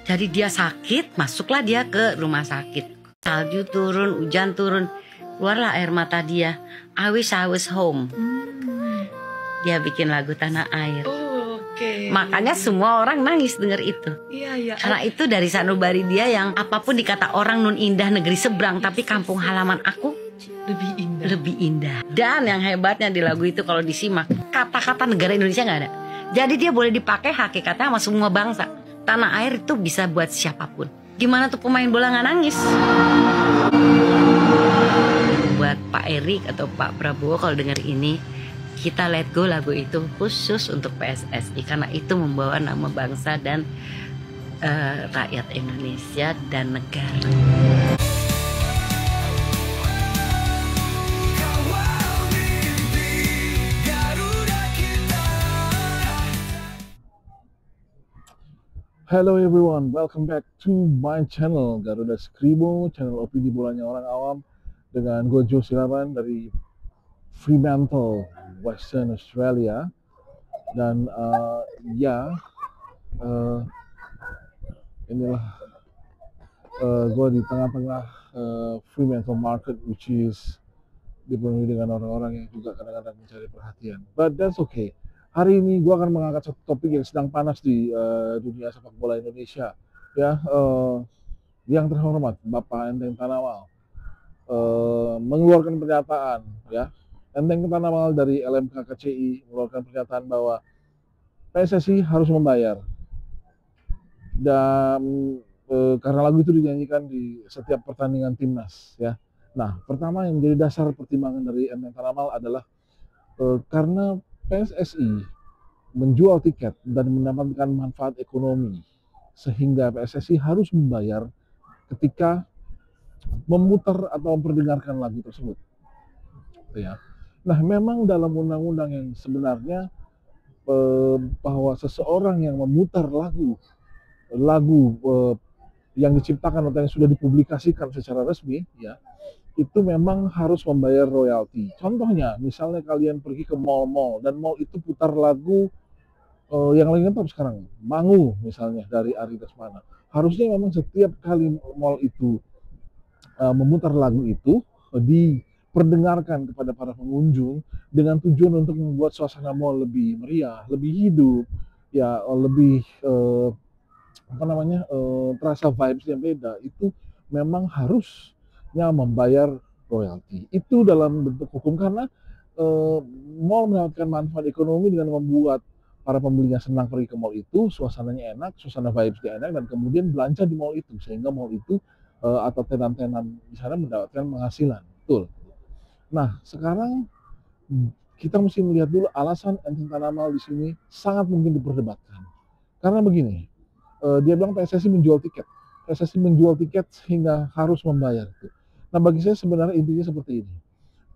Jadi dia sakit, masuklah dia ke rumah sakit. Salju turun, hujan turun, keluarlah air mata dia. I wish I was home. Dia bikin lagu Tanah Air. Oke. Makanya semua orang nangis denger itu. Iya. Karena itu dari sanubari dia yang apapun dikata orang nun indah negeri seberang, tapi kampung halaman aku lebih indah. Dan yang hebatnya di lagu itu kalau disimak, kata-kata negara Indonesia nggak ada. Jadi dia boleh dipakai hakikatnya sama semua bangsa. Tanah Air itu bisa buat siapapun. Gimana tuh pemain bola nggak nangis? Buat Pak Erik atau Pak Prabowo kalau denger ini, kita let go lagu itu khusus untuk PSSI. Karena itu membawa nama bangsa dan rakyat Indonesia dan negara. Hello everyone, welcome back to my channel Garuda Skribo, channel opini bolanya orang awam dengan gue Joe Silaban dari Fremantle, Western Australia. Dan inilah gue di tengah-tengah Fremantle Market, which is dipenuhi dengan orang-orang yang juga kadang-kadang mencari perhatian. But that's okay. Hari ini gue akan mengangkat satu topik yang sedang panas di dunia sepak bola Indonesia, ya. Yang terhormat Bapak Enteng Tanawal mengeluarkan pernyataan, ya. Enteng Tanawal dari LMK KCI mengeluarkan pernyataan bahwa PSSI harus membayar, dan karena lagu itu dinyanyikan di setiap pertandingan timnas, ya. Nah, pertama yang menjadi dasar pertimbangan dari Enteng Tanawal adalah karena PSSI menjual tiket dan mendapatkan manfaat ekonomi, sehingga PSSI harus membayar ketika memutar atau memperdengarkan lagu tersebut, ya. Nah, memang dalam undang-undang yang sebenarnya bahwa seseorang yang memutar lagu yang diciptakan atau yang sudah dipublikasikan secara resmi, ya, itu memang harus membayar royalti. Contohnya, misalnya kalian pergi ke mall-mall dan mall itu putar lagu yang lagi ngetop sekarang, Mangu misalnya dari Ari Desmana. Harusnya memang setiap kali mall itu memutar lagu itu diperdengarkan kepada para pengunjung dengan tujuan untuk membuat suasana mall lebih meriah, lebih hidup, ya, lebih terasa vibes yang beda. Itu memang harusnya membayar royalti. Itu dalam bentuk hukum, karena mall mendapatkan manfaat ekonomi dengan membuat para pembelinya senang pergi ke mall itu, suasananya enak, suasana vibes-nya enak, dan kemudian belanja di mall itu, sehingga mall itu atau tenan-tenan di sana mendapatkan penghasilan. Betul. Nah, sekarang kita mesti melihat dulu alasan Enteng Tanawal di sini sangat mungkin diperdebatkan. Karena begini, dia bilang PSSI menjual tiket. PSSI menjual tiket sehingga harus membayar. Nah, bagi saya sebenarnya intinya seperti ini.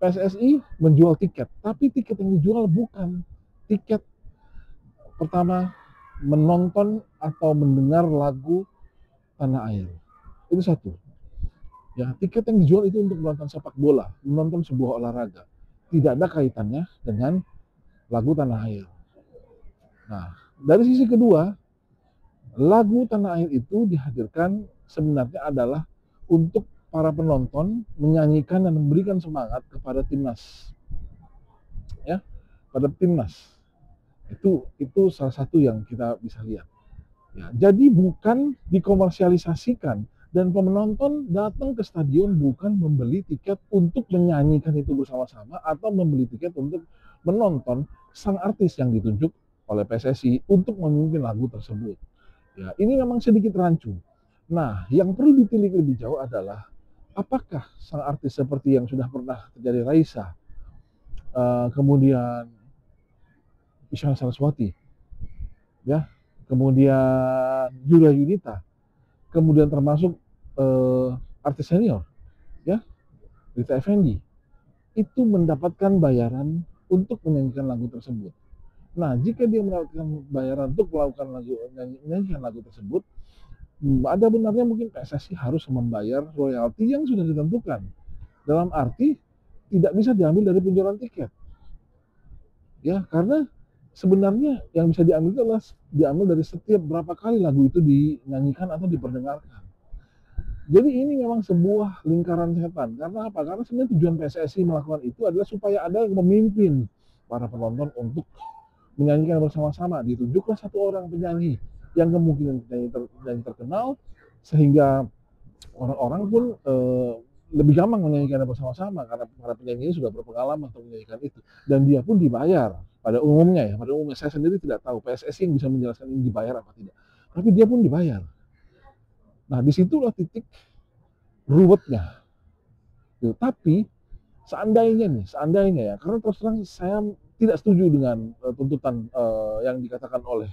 PSSI menjual tiket, tapi tiket yang dijual bukan tiket pertama menonton atau mendengar lagu Tanah Air. Itu satu. Ya, tiket yang dijual itu untuk menonton sepak bola, menonton sebuah olahraga. Tidak ada kaitannya dengan lagu Tanah Air. Nah, dari sisi kedua, lagu Tanah Air itu dihadirkan sebenarnya adalah untuk para penonton menyanyikan dan memberikan semangat kepada timnas, ya, pada timnas. Itu salah satu yang kita bisa lihat, ya. Jadi bukan dikomersialisasikan, dan penonton datang ke stadion bukan membeli tiket untuk menyanyikan itu bersama-sama atau membeli tiket untuk menonton sang artis yang ditunjuk oleh PSSI untuk memimpin lagu tersebut. Ya, ini memang sedikit rancu. Nah, yang perlu ditilik lebih jauh adalah apakah sang artis seperti yang sudah pernah terjadi Raisa, kemudian Isyana Saraswati, ya, kemudian Yulia Yunita, kemudian termasuk artis senior, ya, Rita Effendy, itu mendapatkan bayaran untuk menyanyikan lagu tersebut. Nah, jika dia mendapatkan bayaran untuk menyanyikan lagu tersebut, ada benarnya mungkin PSSI harus membayar royalti yang sudah ditentukan. Dalam arti tidak bisa diambil dari penjualan tiket, ya, karena sebenarnya yang bisa diambil itu adalah diambil dari setiap berapa kali lagu itu dinyanyikan atau diperdengarkan. Jadi ini memang sebuah lingkaran setan. Karena apa? Karena sebenarnya tujuan PSSI melakukan itu adalah supaya ada yang memimpin para penonton untuk menyanyikan bersama-sama. Ditunjuklah satu orang penyanyi yang kemungkinan penyanyi terkenal, sehingga orang-orang pun lebih gampang menyanyikan bersama-sama karena para penyanyi sudah berpengalaman untuk menyanyikan itu, dan dia pun dibayar pada umumnya. Pada umumnya saya sendiri tidak tahu PSSI yang bisa menjelaskan ini dibayar apa tidak, tapi dia pun dibayar. Nah, disitulah titik ruwetnya. Tapi seandainya ya, karena terus terang saya tidak setuju dengan tuntutan yang dikatakan oleh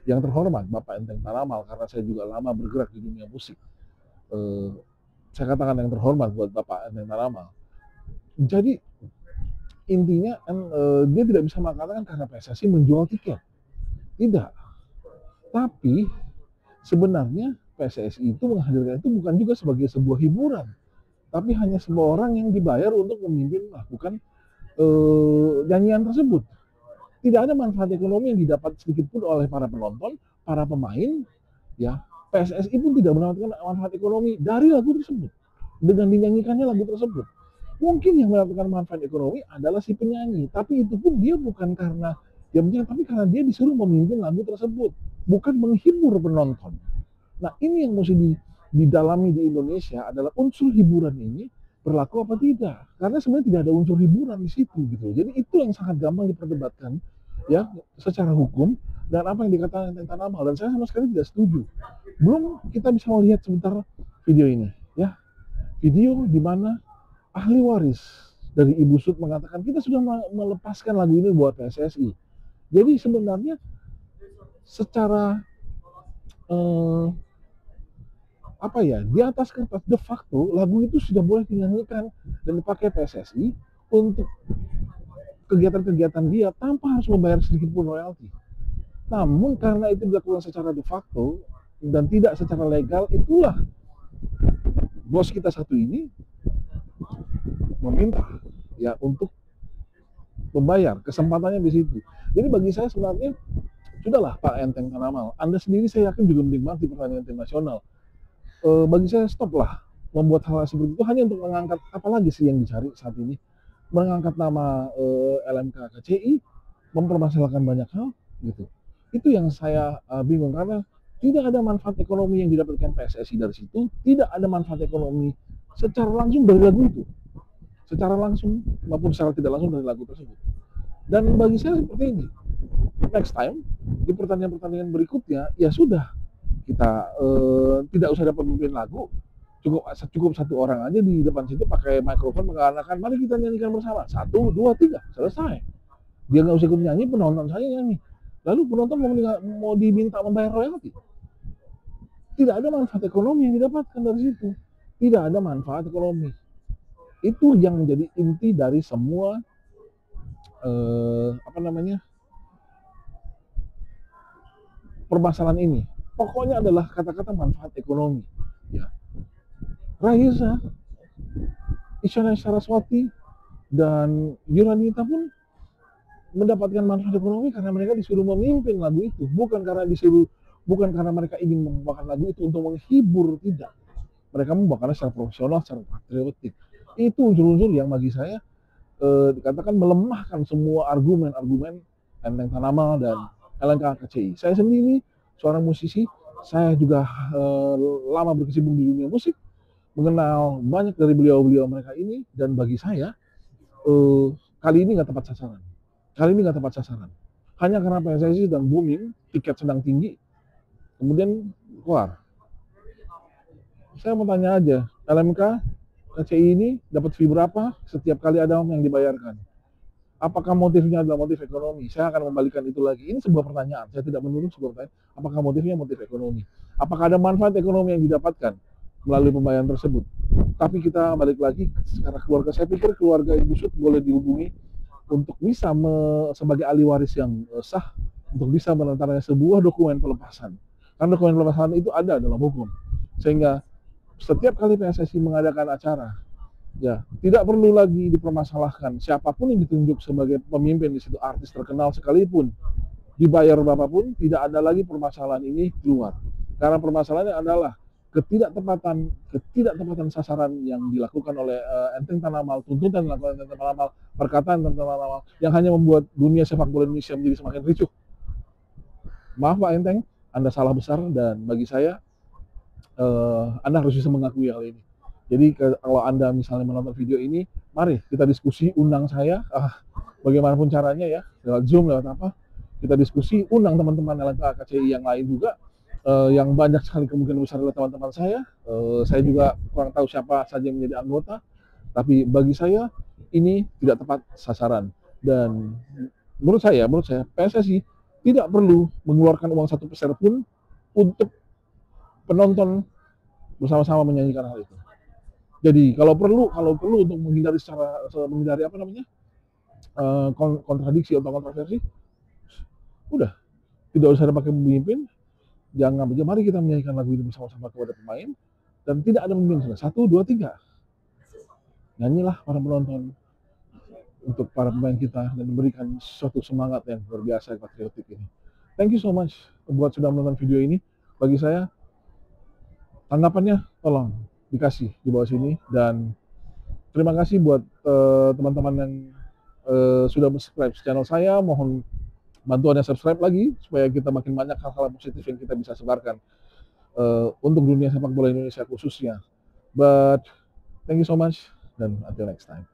yang terhormat Bapak Enteng Tanamal, karena saya juga lama bergerak di dunia musik. Saya katakan yang terhormat buat Bapak Enteng Tanamal. Jadi intinya dia tidak bisa mengatakan karena PSSI menjual tiket. Tidak. Tapi sebenarnya PSSI itu menghadirkan itu bukan juga sebagai sebuah hiburan, tapi hanya sebuah orang yang dibayar untuk memimpin melakukan nyanyian tersebut. Tidak ada manfaat ekonomi yang didapat sedikit pun oleh para penonton, para pemain, ya. PSSI pun tidak mendapatkan manfaat ekonomi dari lagu tersebut dengan dinyanyikannya lagu tersebut. Mungkin yang mendapatkan manfaat ekonomi adalah si penyanyi, tapi itu pun dia bukan karena dia menyanyi, tapi karena dia disuruh memimpin lagu tersebut, bukan menghibur penonton. Nah, ini yang mesti didalami di Indonesia adalah unsur hiburan ini berlaku apa tidak. Karena sebenarnya tidak ada unsur hiburan di situ gitu. Jadi itu yang sangat gampang diperdebatkan ya secara hukum, dan apa yang dikatakan Enteng Tanamal, dan saya sama sekali tidak setuju. Belum kita bisa melihat sebentar video ini ya. Video di mana ahli waris dari Ibu Sud mengatakan kita sudah melepaskan lagu ini buat PSSI. Jadi sebenarnya secara apa ya, di atas kertas de facto lagu itu sudah boleh dinyanyikan dan dipakai PSSI untuk kegiatan-kegiatan dia tanpa harus membayar sedikit pun royalti. Namun karena itu dilakukan secara de facto dan tidak secara legal, itulah bos kita satu ini meminta ya untuk membayar, kesempatannya di situ. Jadi bagi saya sebenarnya sudahlah Pak Enteng Tanamal, Anda sendiri saya yakin juga menikmati pertandingan tim nasional. Bagi saya stoplah membuat hal seperti itu hanya untuk mengangkat, apalagi sih yang dicari saat ini, mengangkat nama LMK KCI, mempermasalahkan banyak hal gitu. Itu yang saya bingung, karena tidak ada manfaat ekonomi yang didapatkan PSSI dari situ, tidak ada manfaat ekonomi secara langsung dari lagu itu, secara langsung maupun secara tidak langsung dari lagu tersebut. Dan bagi saya seperti ini, next time di pertandingan berikutnya ya sudah, kita tidak usah dapat pemimpin lagu, cukup satu orang aja di depan situ pakai mikrofon mengatakan mari kita nyanyikan bersama, 1, 2, 3, selesai. Dia nggak usah ikut nyanyi, penonton saja nyanyi, lalu penonton mau diminta membayar royalti. Tidak ada manfaat ekonomi yang didapatkan dari situ, tidak ada manfaat ekonomi. Itu yang menjadi inti dari semua permasalahan ini. Pokoknya adalah kata-kata manfaat ekonomi. Ya. Raisa, Isyana Saraswati, dan Yuranita pun mendapatkan manfaat ekonomi karena mereka disuruh memimpin lagu itu, bukan karena mereka ingin membawakan lagu itu untuk menghibur, tidak. Mereka membawakannya secara profesional, secara patriotik. Itu unsur-unsur yang bagi saya dikatakan melemahkan semua argumen-argumen Enteng Tanamal dan LMK KCI. Saya sendiri seorang musisi, saya juga lama berkecimpung di dunia musik, mengenal banyak dari beliau-beliau mereka ini, dan bagi saya kali ini nggak tepat sasaran. Hanya karena PSSI sedang booming, tiket sedang tinggi, kemudian keluar. Saya mau tanya aja, LMK KCI ini dapat fee berapa setiap kali ada yang dibayarkan? Apakah motifnya adalah motif ekonomi? Saya akan membalikan itu lagi. Ini sebuah pertanyaan. Saya tidak menuduh, sebuah pertanyaan. Apakah motifnya motif ekonomi? Apakah ada manfaat ekonomi yang didapatkan melalui pembayaran tersebut? Tapi kita balik lagi secara keluarga. Saya pikir keluarga Ibu Sud boleh dihubungi untuk bisa sebagai ahli waris yang sah, untuk bisa menandatangani sebuah dokumen pelepasan. Karena dokumen pelepasan itu ada dalam hukum. Sehingga setiap kali PSSI mengadakan acara Ya, tidak perlu lagi dipermasalahkan siapapun yang ditunjuk sebagai pemimpin di situ, artis terkenal sekalipun, dibayar berapapun, tidak ada lagi permasalahan ini keluar. Karena permasalahannya adalah ketidaktepatan sasaran yang dilakukan oleh Enteng Tanamal, tuntutan dilakukan Enteng Tanamal, perkataan Enteng Tanamal yang hanya membuat dunia sepak bola Indonesia menjadi semakin ricuh. Maaf Pak Enteng, Anda salah besar, dan bagi saya Anda harus bisa mengakui hal ini. Jadi kalau Anda misalnya menonton video ini, mari kita diskusi, undang saya, bagaimanapun caranya ya, lewat Zoom, lewat apa, kita diskusi, undang teman-teman LMK-KCI yang lain juga, yang banyak sekali kemungkinan besar adalah teman-teman saya. Saya juga kurang tahu siapa saja yang menjadi anggota, tapi bagi saya ini tidak tepat sasaran. Dan menurut saya PSSI tidak perlu mengeluarkan uang 1% pun untuk penonton bersama-sama menyanyikan hal itu. Jadi kalau perlu untuk menghindari apa namanya, kontradiksi atau kontroversi, udah tidak usah ada pakai pemimpin, jangan, mari kita menyanyikan lagu ini bersama-sama kepada pemain, dan tidak ada pemimpin. 1, 2, 3, nyanyilah para penonton untuk para pemain kita dan memberikan suatu semangat yang luar biasa patriotik ini. Thank you so much buat sudah menonton video ini. Bagi saya, tanggapannya tolong dikasih di bawah sini, dan terima kasih buat teman-teman yang sudah subscribe channel saya. Mohon bantuannya subscribe lagi supaya kita makin banyak hal-hal positif yang kita bisa sebarkan untuk dunia sepak bola Indonesia khususnya. But thank you so much, dan until next time.